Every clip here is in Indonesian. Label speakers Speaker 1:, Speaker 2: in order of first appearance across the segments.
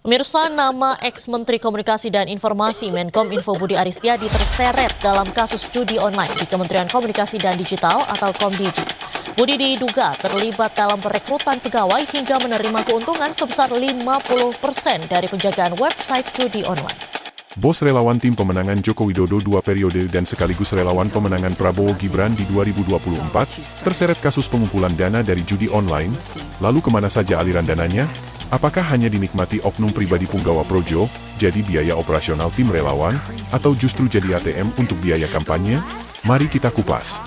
Speaker 1: Pemirsa, nama ex-Menteri Komunikasi dan Informasi Menkominfo Budi Aris Setiadi terseret dalam kasus judi online di Kementerian Komunikasi dan Digital atau Komdigi. Budi diduga terlibat dalam perekrutan pegawai hingga menerima keuntungan sebesar 50% dari penjagaan website judi online.
Speaker 2: Bos relawan tim pemenangan Joko Widodo 2 periode dan sekaligus relawan pemenangan Prabowo Gibran di 2024 terseret kasus pengumpulan dana dari judi online. Lalu kemana saja aliran dananya? Apakah hanya dinikmati oknum pribadi punggawa projo, jadi biaya operasional tim relawan, atau justru jadi ATM untuk biaya kampanye? Mari kita kupas.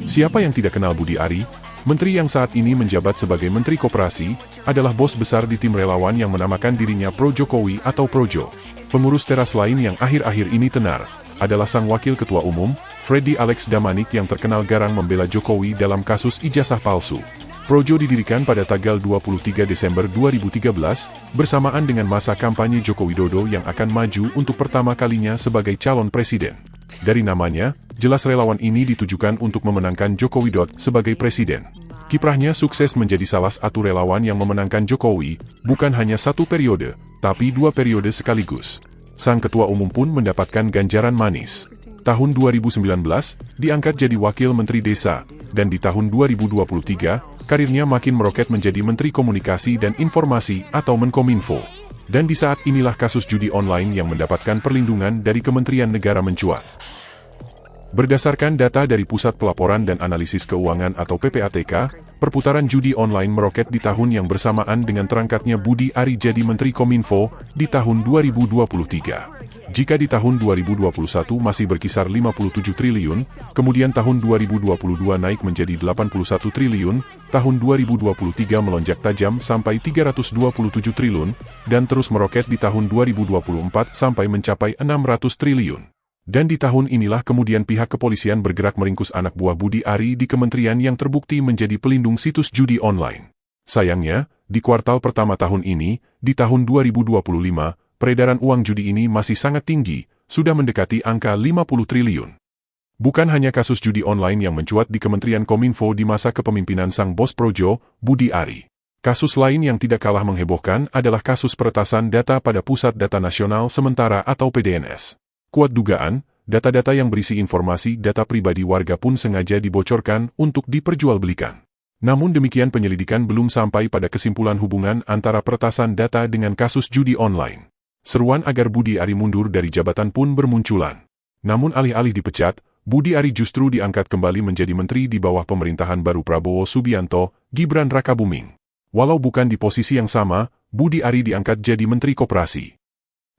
Speaker 2: Siapa yang tidak kenal Budi Ari? Menteri yang saat ini menjabat sebagai Menteri Koperasi, adalah bos besar di tim relawan yang menamakan dirinya Pro Jokowi atau Projo. Pengurus teras lain yang akhir-akhir ini tenar, adalah sang Wakil Ketua Umum, Freddy Alex Damanik yang terkenal garang membela Jokowi dalam kasus ijazah palsu. Projo didirikan pada tanggal 23 Desember 2013, bersamaan dengan masa kampanye Joko Widodo yang akan maju untuk pertama kalinya sebagai calon presiden. Dari namanya, jelas relawan ini ditujukan untuk memenangkan Joko Widodo sebagai presiden. Kiprahnya sukses menjadi salah satu relawan yang memenangkan Jokowi, bukan hanya 1 periode, tapi 2 periode sekaligus. Sang ketua umum pun mendapatkan ganjaran manis. Tahun 2019, diangkat jadi Wakil Menteri Desa, dan di tahun 2023, karirnya makin meroket menjadi Menteri Komunikasi dan Informasi atau Menkominfo. Dan di saat inilah kasus judi online yang mendapatkan perlindungan dari Kementerian Negara mencuat. Berdasarkan data dari Pusat Pelaporan dan Analisis Keuangan atau PPATK, perputaran judi online meroket di tahun yang bersamaan dengan terangkatnya Budi Ari jadi Menteri Kominfo di tahun 2023. Jika di tahun 2021 masih berkisar 57 triliun, kemudian tahun 2022 naik menjadi 81 triliun, tahun 2023 melonjak tajam sampai 327 triliun, dan terus meroket di tahun 2024 sampai mencapai 600 triliun. Dan di tahun inilah kemudian pihak kepolisian bergerak meringkus anak buah Budi Ari di kementerian yang terbukti menjadi pelindung situs judi online. Sayangnya, di kuartal pertama tahun ini, di tahun 2025, peredaran uang judi ini masih sangat tinggi, sudah mendekati angka 50 triliun. Bukan hanya kasus judi online yang mencuat di Kementerian Kominfo di masa kepemimpinan sang bos Projo, Budi Ari. Kasus lain yang tidak kalah menghebohkan adalah kasus peretasan data pada Pusat Data Nasional Sementara atau PDNS. Kuat dugaan, data-data yang berisi informasi data pribadi warga pun sengaja dibocorkan untuk diperjualbelikan. Namun demikian penyelidikan belum sampai pada kesimpulan hubungan antara peretasan data dengan kasus judi online. Seruan agar Budi Ari mundur dari jabatan pun bermunculan. Namun alih-alih dipecat, Budi Ari justru diangkat kembali menjadi menteri di bawah pemerintahan baru Prabowo Subianto, Gibran Rakabuming. Walau bukan di posisi yang sama, Budi Ari diangkat jadi Menteri Koperasi.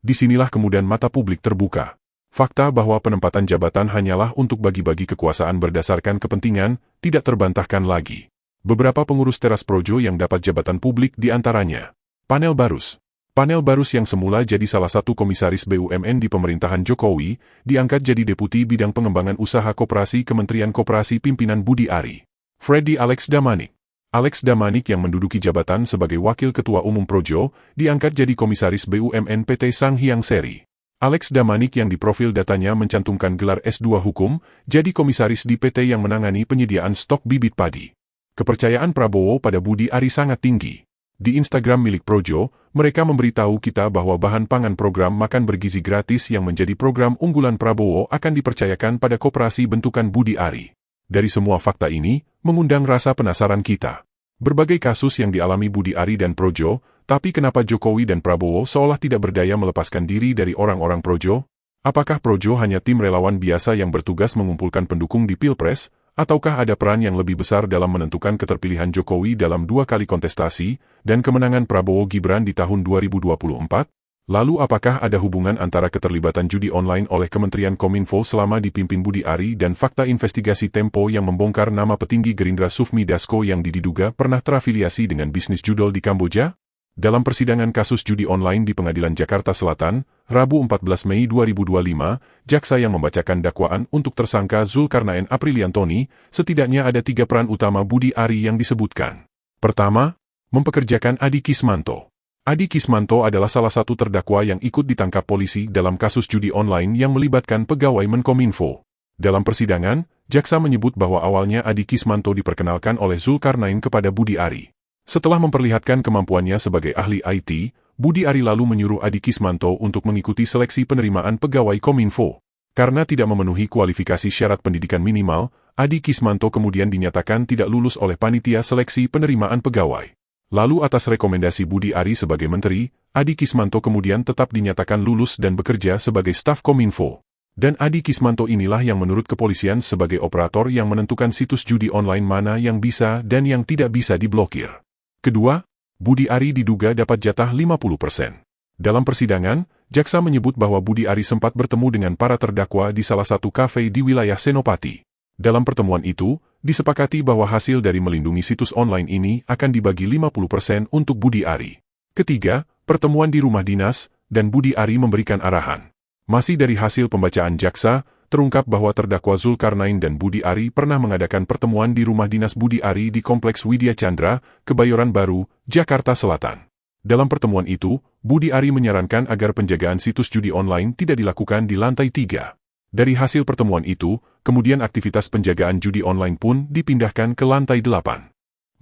Speaker 2: Disinilah kemudian mata publik terbuka. Fakta bahwa penempatan jabatan hanyalah untuk bagi-bagi kekuasaan berdasarkan kepentingan, tidak terbantahkan lagi. Beberapa pengurus teras Projo yang dapat jabatan publik diantaranya Panel Barus. Panel Barus yang semula jadi salah satu komisaris BUMN di pemerintahan Jokowi, diangkat jadi Deputi Bidang Pengembangan Usaha Koperasi Kementerian Koperasi pimpinan Budi Ari. Freddy Alex Damanik. Alex Damanik yang menduduki jabatan sebagai Wakil Ketua Umum Projo, diangkat jadi Komisaris BUMN PT Sanghyang Seri. Alex Damanik yang di profil datanya mencantumkan gelar S2 Hukum, jadi komisaris di PT yang menangani penyediaan stok bibit padi. Kepercayaan Prabowo pada Budi Ari sangat tinggi. Di Instagram milik Projo, mereka memberitahu kita bahwa bahan pangan program makan bergizi gratis yang menjadi program unggulan Prabowo akan dipercayakan pada koperasi bentukan Budi Ari. Dari semua fakta ini, mengundang rasa penasaran kita. Berbagai kasus yang dialami Budi Ari dan Projo, tapi kenapa Jokowi dan Prabowo seolah tidak berdaya melepaskan diri dari orang-orang Projo? Apakah Projo hanya tim relawan biasa yang bertugas mengumpulkan pendukung di Pilpres? Ataukah ada peran yang lebih besar dalam menentukan keterpilihan Jokowi dalam 2 kali kontestasi, dan kemenangan Prabowo Gibran di tahun 2024? Lalu apakah ada hubungan antara keterlibatan judi online oleh Kementerian Kominfo selama dipimpin Budi Ari dan fakta investigasi Tempo yang membongkar nama petinggi Gerindra Sufmi Dasko yang diduga pernah terafiliasi dengan bisnis judol di Kamboja? Dalam persidangan kasus judi online di Pengadilan Jakarta Selatan, Rabu 14 Mei 2025, jaksa yang membacakan dakwaan untuk tersangka Zulkarnaen Apriliantoni, setidaknya ada 3 peran utama Budi Ari yang disebutkan. Pertama, mempekerjakan Adi Kismanto. Adi Kismanto adalah salah satu terdakwa yang ikut ditangkap polisi dalam kasus judi online yang melibatkan pegawai Menkominfo. Dalam persidangan, Jaksa menyebut bahwa awalnya Adi Kismanto diperkenalkan oleh Zulkarnain kepada Budi Ari. Setelah memperlihatkan kemampuannya sebagai ahli IT, Budi Ari lalu menyuruh Adi Kismanto untuk mengikuti seleksi penerimaan pegawai Kominfo. Karena tidak memenuhi kualifikasi syarat pendidikan minimal, Adi Kismanto kemudian dinyatakan tidak lulus oleh panitia seleksi penerimaan pegawai. Lalu atas rekomendasi Budi Ari sebagai menteri, Adi Kismanto kemudian tetap dinyatakan lulus dan bekerja sebagai staf Kominfo. Dan Adi Kismanto inilah yang menurut kepolisian sebagai operator yang menentukan situs judi online mana yang bisa dan yang tidak bisa diblokir. Kedua, Budi Ari diduga dapat jatah 50%. Dalam persidangan, jaksa menyebut bahwa Budi Ari sempat bertemu dengan para terdakwa di salah satu kafe di wilayah Senopati. Dalam pertemuan itu, disepakati bahwa hasil dari melindungi situs online ini akan dibagi 50% untuk Budi Ari. Ketiga, pertemuan di rumah dinas, dan Budi Ari memberikan arahan. Masih dari hasil pembacaan jaksa, terungkap bahwa terdakwa Zulkarnain dan Budi Ari pernah mengadakan pertemuan di rumah dinas Budi Ari di Kompleks Widya Chandra, Kebayoran Baru, Jakarta Selatan. Dalam pertemuan itu, Budi Ari menyarankan agar penjagaan situs judi online tidak dilakukan di lantai 3. Dari hasil pertemuan itu, kemudian aktivitas penjagaan judi online pun dipindahkan ke lantai 8.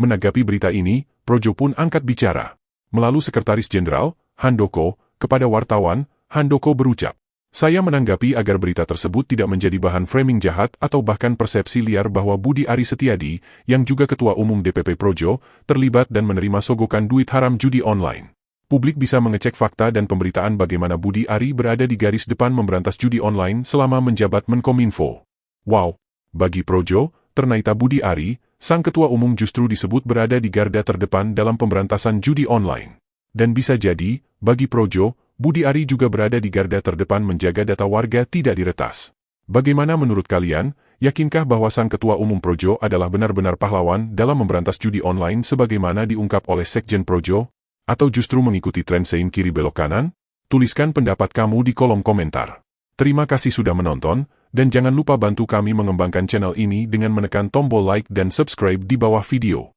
Speaker 2: Menanggapi berita ini, Projo pun angkat bicara. Melalui Sekretaris Jenderal, Handoko, kepada wartawan, Handoko berucap, "Saya menanggapi agar berita tersebut tidak menjadi bahan framing jahat atau bahkan persepsi liar bahwa Budi Ari Setiadi, yang juga Ketua Umum DPP Projo, terlibat dan menerima sogokan duit haram judi online. Publik bisa mengecek fakta dan pemberitaan bagaimana Budi Ari berada di garis depan memberantas judi online selama menjabat Menkominfo." Wow, bagi Projo, ternyata Budi Ari, sang Ketua Umum justru disebut berada di garda terdepan dalam pemberantasan judi online. Dan bisa jadi, bagi Projo, Budi Ari juga berada di garda terdepan menjaga data warga tidak diretas. Bagaimana menurut kalian, yakinkah bahwa sang Ketua Umum Projo adalah benar-benar pahlawan dalam memberantas judi online sebagaimana diungkap oleh Sekjen Projo? Atau justru mengikuti tren sein kiri belok kanan? Tuliskan pendapat kamu di kolom komentar. Terima kasih sudah menonton, dan jangan lupa bantu kami mengembangkan channel ini dengan menekan tombol like dan subscribe di bawah video.